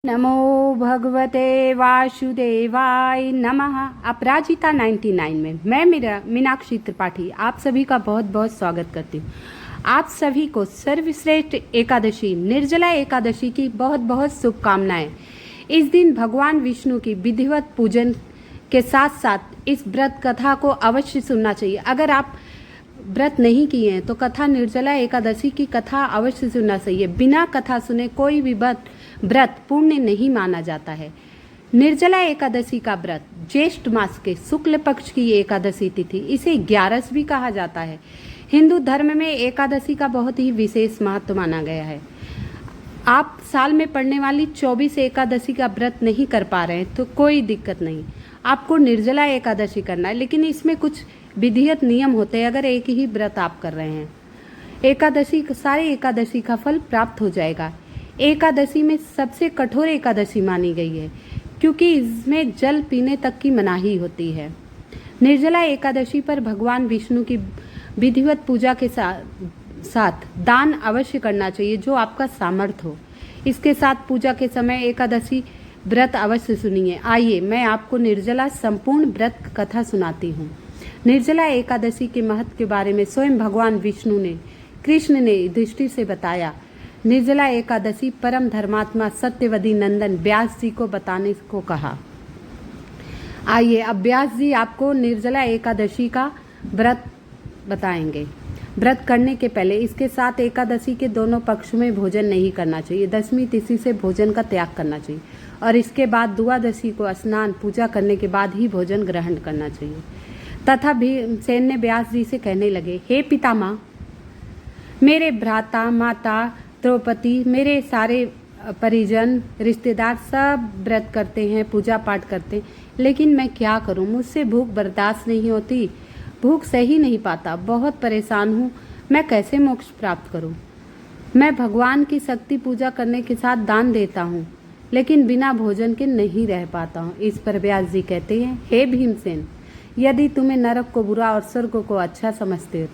नमो भगवते वासुदेवाय नमः। अपराजिता 99 में मैं मेरा मीनाक्षी त्रिपाठी आप सभी का बहुत बहुत स्वागत करती हूँ। आप सभी को सर्वश्रेष्ठ एकादशी निर्जला एकादशी की बहुत बहुत शुभकामनाएं। इस दिन भगवान विष्णु की विधिवत पूजन के साथ साथ इस व्रत कथा को अवश्य सुनना चाहिए। अगर आप व्रत नहीं किए हैं तो कथा निर्जला एकादशी की कथा अवश्य सुनना चाहिए। बिना कथा सुने कोई भी व्रत पूर्ण नहीं माना जाता है। निर्जला एकादशी का व्रत ज्येष्ठ मास के शुक्ल पक्ष की एकादशी तिथि, इसे ग्यारस भी कहा जाता है। हिंदू धर्म में एकादशी का बहुत ही विशेष महत्व माना गया है। आप साल में पड़ने वाली 24 एकादशी का व्रत नहीं कर पा रहे हैं तो कोई दिक्कत नहीं, आपको निर्जला एकादशी करना है, लेकिन इसमें कुछ विधिवत नियम होते हैं। अगर एक ही व्रत आप कर रहे हैं, सारे एकादशी का फल प्राप्त हो जाएगा। एकादशी में सबसे कठोर एकादशी मानी गई है क्योंकि इसमें जल पीने तक की मनाही होती है। निर्जला एकादशी पर भगवान विष्णु की विधिवत पूजा के साथ दान अवश्य करना चाहिए जो आपका सामर्थ्य हो। इसके साथ पूजा के समय एकादशी व्रत अवश्य सुनिए। आइए मैं आपको निर्जला संपूर्ण व्रत कथा सुनाती हूँ। निर्जला एकादशी के महत्व के बारे में स्वयं भगवान विष्णु ने कृष्ण ने युधिष्ठिर से बताया। निर्जला एकादशी परम धर्मात्मा सत्यवती नंदन व्यास जी को बताने को कहा। आइए अब व्यास जी आपको निर्जला एकादशी का व्रत बताएंगे। व्रत करने के पहले इसके साथ एकादशी के दोनों पक्ष में भोजन नहीं करना चाहिए। दशमी तिथि से भोजन का त्याग करना चाहिए और इसके बाद द्वादशी को स्नान पूजा करने के बाद ही भोजन ग्रहण करना चाहिए। तथा भीमसेन ने व्यास जी से कहने लगे, हे पितामह, मेरे भ्राता माता द्रौपदी मेरे सारे परिजन रिश्तेदार सब व्रत करते हैं, पूजा पाठ करते हैं, लेकिन मैं क्या करूं, मुझसे भूख बर्दाश्त नहीं होती, भूख सह ही नहीं पाता, बहुत परेशान हूं, मैं कैसे मोक्ष प्राप्त करूं। मैं भगवान की शक्ति पूजा करने के साथ दान देता हूं, लेकिन बिना भोजन के नहीं रह पाता हूं। इस पर व्यास जी कहते हैं, हे भीमसेन, यदि तुम्हें नरक को बुरा और स्वर्ग को अच्छा समझते हो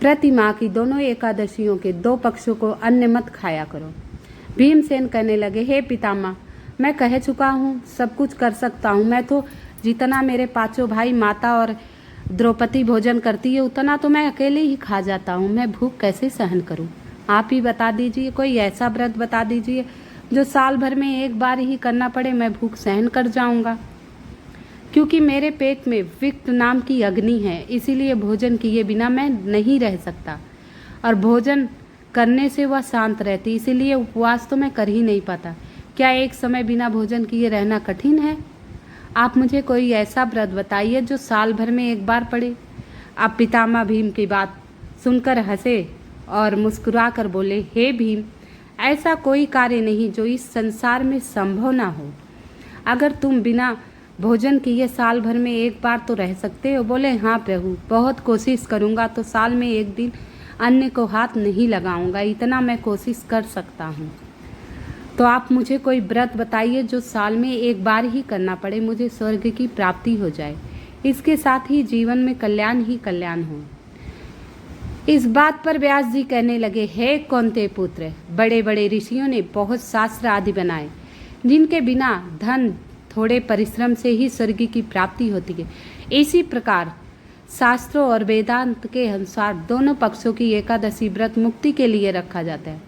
प्रति माह की दोनों एकादशियों के 2 पक्षों को अन्न मत खाया करो। भीमसेन कहने लगे, हे पितामह, मैं कह चुका हूँ, सब कुछ कर सकता हूँ, मैं तो जितना मेरे 5 भाई माता और द्रौपदी भोजन करती है उतना तो मैं अकेले ही खा जाता हूँ, मैं भूख कैसे सहन करूँ। आप ही बता दीजिए, कोई ऐसा व्रत बता दीजिए जो साल भर में एक बार ही करना पड़े, मैं भूख सहन कर जाऊँगा। क्योंकि मेरे पेट में विक्त नाम की अग्नि है, इसीलिए भोजन किए बिना मैं नहीं रह सकता और भोजन करने से वह शांत रहती, इसीलिए उपवास तो मैं कर ही नहीं पाता। क्या एक समय बिना भोजन किए रहना कठिन है? आप मुझे कोई ऐसा व्रत बताइए जो साल भर में एक बार पड़े। अब पितामह भीम की बात सुनकर हंसे और मुस्कुरा कर बोले, हे भीम, ऐसा कोई कार्य नहीं जो इस संसार में संभव ना हो। अगर तुम बिना भोजन किए साल भर में एक बार तो रह सकते हो। बोले, हाँ प्रभु, बहुत कोशिश करूँगा तो साल में एक दिन अन्न को हाथ नहीं लगाऊंगा, इतना मैं कोशिश कर सकता हूँ। तो आप मुझे कोई व्रत बताइए जो साल में एक बार ही करना पड़े, मुझे स्वर्ग की प्राप्ति हो जाए, इसके साथ ही जीवन में कल्याण ही कल्याण हो। इस बात पर व्यास जी कहने लगे, हे कौन्तेय पुत्र, बड़े बड़े ऋषियों ने बहुत शास्त्र आदि बनाए जिनके बिना धन थोड़े परिश्रम से ही स्वर्ग की प्राप्ति होती है। इसी प्रकार शास्त्रों और वेदांत के अनुसार दोनों पक्षों की एकादशी व्रत मुक्ति के लिए रखा जाता है।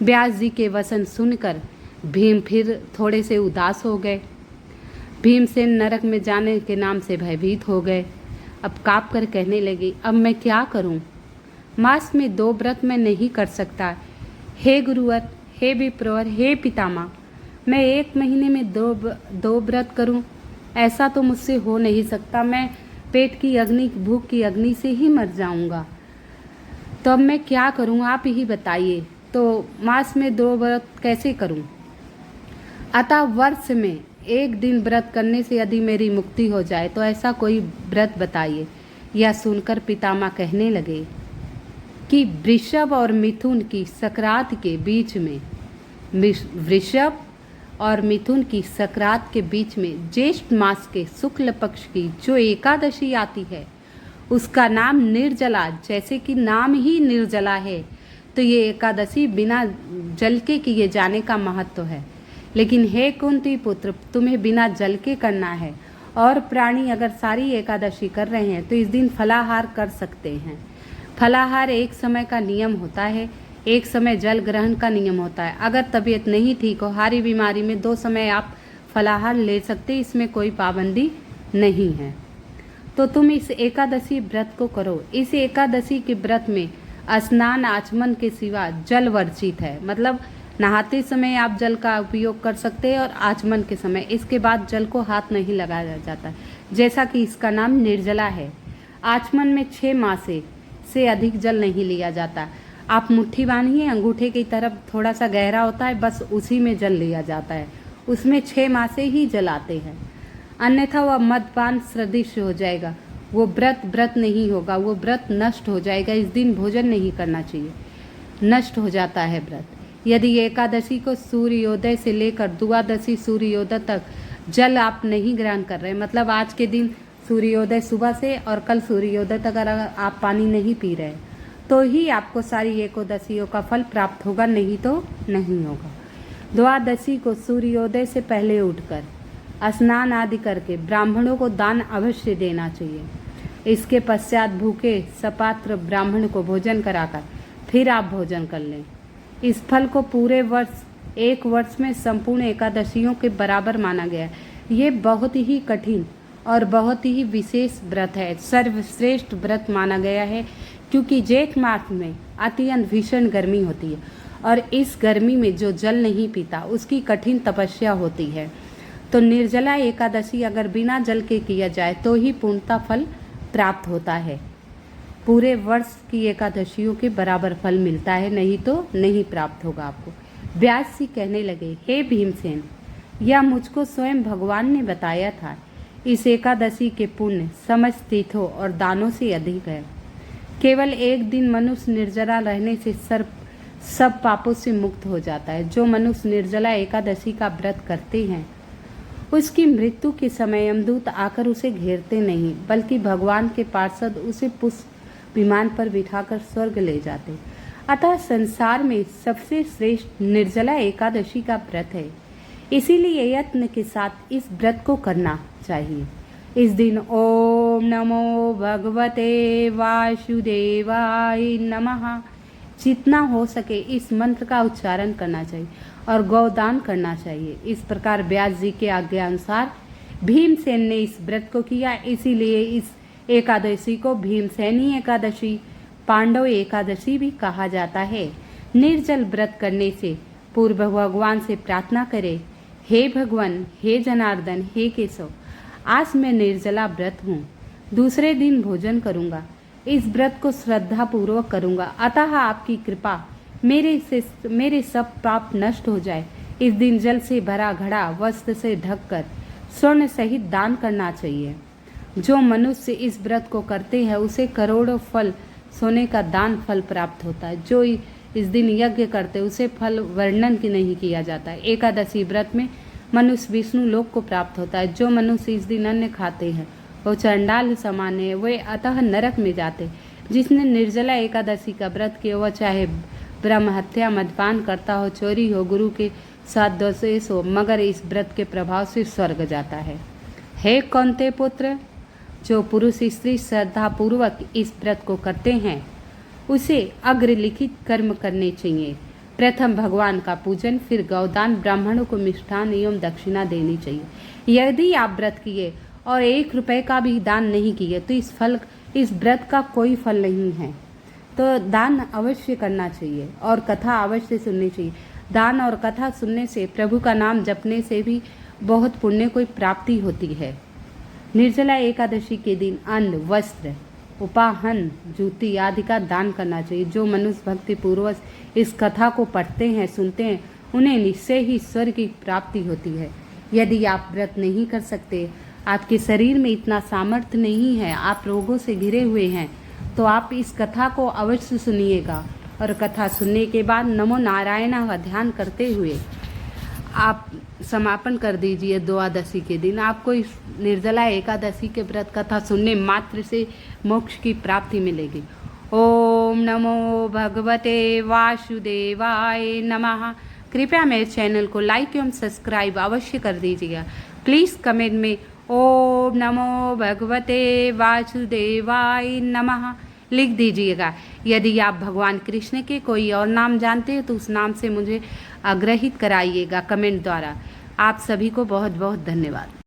व्यास जी के वचन सुनकर भीम फिर थोड़े से उदास हो गए। भीमसेन नरक में जाने के नाम से भयभीत हो गए। अब काँप कर कहने लगी, अब मैं क्या करूं? मास में 2 व्रत मैं नहीं कर सकता। हे गुरुवर, हे विप्रवर, हे पितामह, मैं 1 महीने में 2 व्रत करूं, ऐसा तो मुझसे हो नहीं सकता। मैं पेट की अग्नि, भूख की अग्नि से ही मर जाऊंगा। तो अब मैं क्या करूं, आप ही बताइए। तो मास में 2 व्रत कैसे करूं? अतः वर्ष में 1 दिन व्रत करने से यदि मेरी मुक्ति हो जाए तो ऐसा कोई व्रत बताइए। यह सुनकर पितामह कहने लगे कि वृषभ और मिथुन की संक्रांति के बीच में, वृषभ और मिथुन की संक्रांत के बीच में ज्येष्ठ मास के शुक्ल पक्ष की जो एकादशी आती है उसका नाम निर्जला, जैसे कि नाम ही निर्जला है तो ये एकादशी बिना जल के किए जाने का महत्व है। लेकिन हे कुंती पुत्र, तुम्हें बिना जल के करना है। और प्राणी अगर सारी एकादशी कर रहे हैं तो इस दिन फलाहार कर सकते हैं। फलाहार एक समय का नियम होता है, एक समय जल ग्रहण का नियम होता है। अगर तबीयत नहीं ठीक हो, हारी बीमारी में 2 समय आप फलाहार ले सकते, इसमें कोई पाबंदी नहीं है। तो तुम इस एकादशी व्रत को करो। इस एकादशी के व्रत में स्नान आचमन के सिवा जल वर्जित है, मतलब नहाते समय आप जल का उपयोग कर सकते हैं और आचमन के समय, इसके बाद जल को हाथ नहीं लगाया जाता, जैसा कि इसका नाम निर्जला है। आचमन में 6 मासे से अधिक जल नहीं लिया जाता। आप मुट्ठी बांधिए, अंगूठे की तरफ थोड़ा सा गहरा होता है, बस उसी में जल लिया जाता है, उसमें 6 मासे ही जल आते हैं। अन्यथा वह मदपान सदृश हो जाएगा, वो व्रत नहीं होगा, वो व्रत नष्ट हो जाएगा। इस दिन भोजन नहीं करना चाहिए, नष्ट हो जाता है व्रत। यदि एकादशी को सूर्योदय से लेकर द्वादशी सूर्योदय तक जल आप नहीं ग्रहण कर रहे, मतलब आज के दिन सूर्योदय सुबह से और कल सूर्योदय तक अगर आप पानी नहीं पी रहे, तो ही आपको सारी एकादशियों का फल प्राप्त होगा, नहीं तो नहीं होगा। द्वादशी को सूर्योदय से पहले उठकर स्नान आदि करके ब्राह्मणों को दान अवश्य देना चाहिए। इसके पश्चात भूखे सपात्र ब्राह्मण को भोजन कराकर फिर आप भोजन कर लें। इस फल को पूरे वर्ष, एक वर्ष में संपूर्ण एकादशियों के बराबर माना गया है। ये बहुत ही कठिन और बहुत ही विशेष व्रत है, सर्वश्रेष्ठ व्रत माना गया है, क्योंकि जेठ मास में अत्यंत भीषण गर्मी होती है और इस गर्मी में जो जल नहीं पीता उसकी कठिन तपस्या होती है। तो निर्जला एकादशी अगर बिना जल के किया जाए तो ही पूर्णता फल प्राप्त होता है। पूरे वर्ष की एकादशियों के बराबर फल मिलता है, नहीं तो नहीं प्राप्त होगा आपको। व्यास जी कहने लगे, हे भीमसेन, यह मुझको स्वयं भगवान ने बताया था। इस एकादशी के पुण्य समस्त तीर्थों और दानों से अधिक है। केवल एक दिन मनुष्य निर्जला रहने से सब पापों से मुक्त हो जाता है। जो मनुष्य निर्जला एकादशी का व्रत करते हैं उसकी मृत्यु के समय यमदूत आकर उसे घेरते नहीं, बल्कि भगवान के पार्षद उसे पुष्प विमान पर बिठाकर स्वर्ग ले जाते। अतः संसार में सबसे श्रेष्ठ निर्जला एकादशी का व्रत है, इसीलिए यत्न के साथ इस व्रत को करना चाहिए। इस दिन ओम नमो भगवते वासुदेवाय नमः जितना हो सके इस मंत्र का उच्चारण करना चाहिए और गौदान करना चाहिए। इस प्रकार व्यास जी के आज्ञा अनुसार भीमसेन ने इस व्रत को किया, इसीलिए इस एकादशी को भीमसेनी एकादशी, पांडव एकादशी भी कहा जाता है। निर्जल व्रत करने से पूर्व भगवान से प्रार्थना करें, हे भगवान, हे जनार्दन, हे केशव, आज मैं निर्जला व्रत हूँ, दूसरे दिन भोजन करूँगा, इस व्रत को श्रद्धा पूर्वक करूँगा, अतः आपकी कृपा मेरे सब पाप नष्ट हो जाए। इस दिन जल से भरा घड़ा वस्त्र से ढककर स्वर्ण सहित दान करना चाहिए। जो मनुष्य इस व्रत को करते हैं उसे करोड़ों फल सोने का दान फल प्राप्त होता है। जो इस दिन यज्ञ करते उसे फल वर्णन की नहीं किया जाता है। एकादशी व्रत में मनुष्य विष्णु लोक को प्राप्त होता है। जो मनुष्य इस दिन अन्न खाते हैं वो चंडाल समान है, वे अतः नरक में जाते। जिसने निर्जला एकादशी का व्रत किया वह चाहे ब्रह्म हत्या, मदपान करता हो, चोरी हो, गुरु के साथ दोषेश हो, मगर इस व्रत के प्रभाव से स्वर्ग जाता है। हे कौन्ते पुत्र, जो पुरुष स्त्री श्रद्धा पूर्वक इस व्रत को करते हैं उसे अग्रलिखित कर्म करने चाहिए। प्रथम भगवान का पूजन, फिर गौदान, ब्राह्मणों को मिष्ठान एवं दक्षिणा देनी चाहिए। यदि आप व्रत किए और 1 रुपए का भी दान नहीं किए तो इस व्रत का कोई फल नहीं है। तो दान अवश्य करना चाहिए और कथा अवश्य सुननी चाहिए। दान और कथा सुनने से, प्रभु का नाम जपने से भी बहुत पुण्य को प्राप्ति होती है। निर्जला एकादशी के दिन अन्न, वस्त्र, उपाहन, जूती आदि का दान करना चाहिए। जो मनुष्य भक्ति पूर्वक इस कथा को पढ़ते हैं, सुनते हैं, उन्हें निश्चय ही स्वर्ग की प्राप्ति होती है। यदि आप व्रत नहीं कर सकते, आपके शरीर में इतना सामर्थ्य नहीं है, आप रोगों से घिरे हुए हैं, तो आप इस कथा को अवश्य सुनिएगा और कथा सुनने के बाद नमो नारायण का ध्यान करते हुए आप समापन कर दीजिए। द्वादशी के दिन आपको इस निर्जला एकादशी के व्रत कथा सुनने मात्र से मोक्ष की प्राप्ति मिलेगी। ओम नमो भगवते वासुदेवाय नमः। कृपया मेरे चैनल को लाइक एवं सब्सक्राइब अवश्य कर दीजिएगा। प्लीज़ कमेंट में ओम नमो भगवते वासुदेवाय नमः लिख दीजिएगा। यदि आप भगवान कृष्ण के कोई और नाम जानते हैं तो उस नाम से मुझे अग्रहित कराइएगा कमेंट द्वारा। आप सभी को बहुत बहुत धन्यवाद।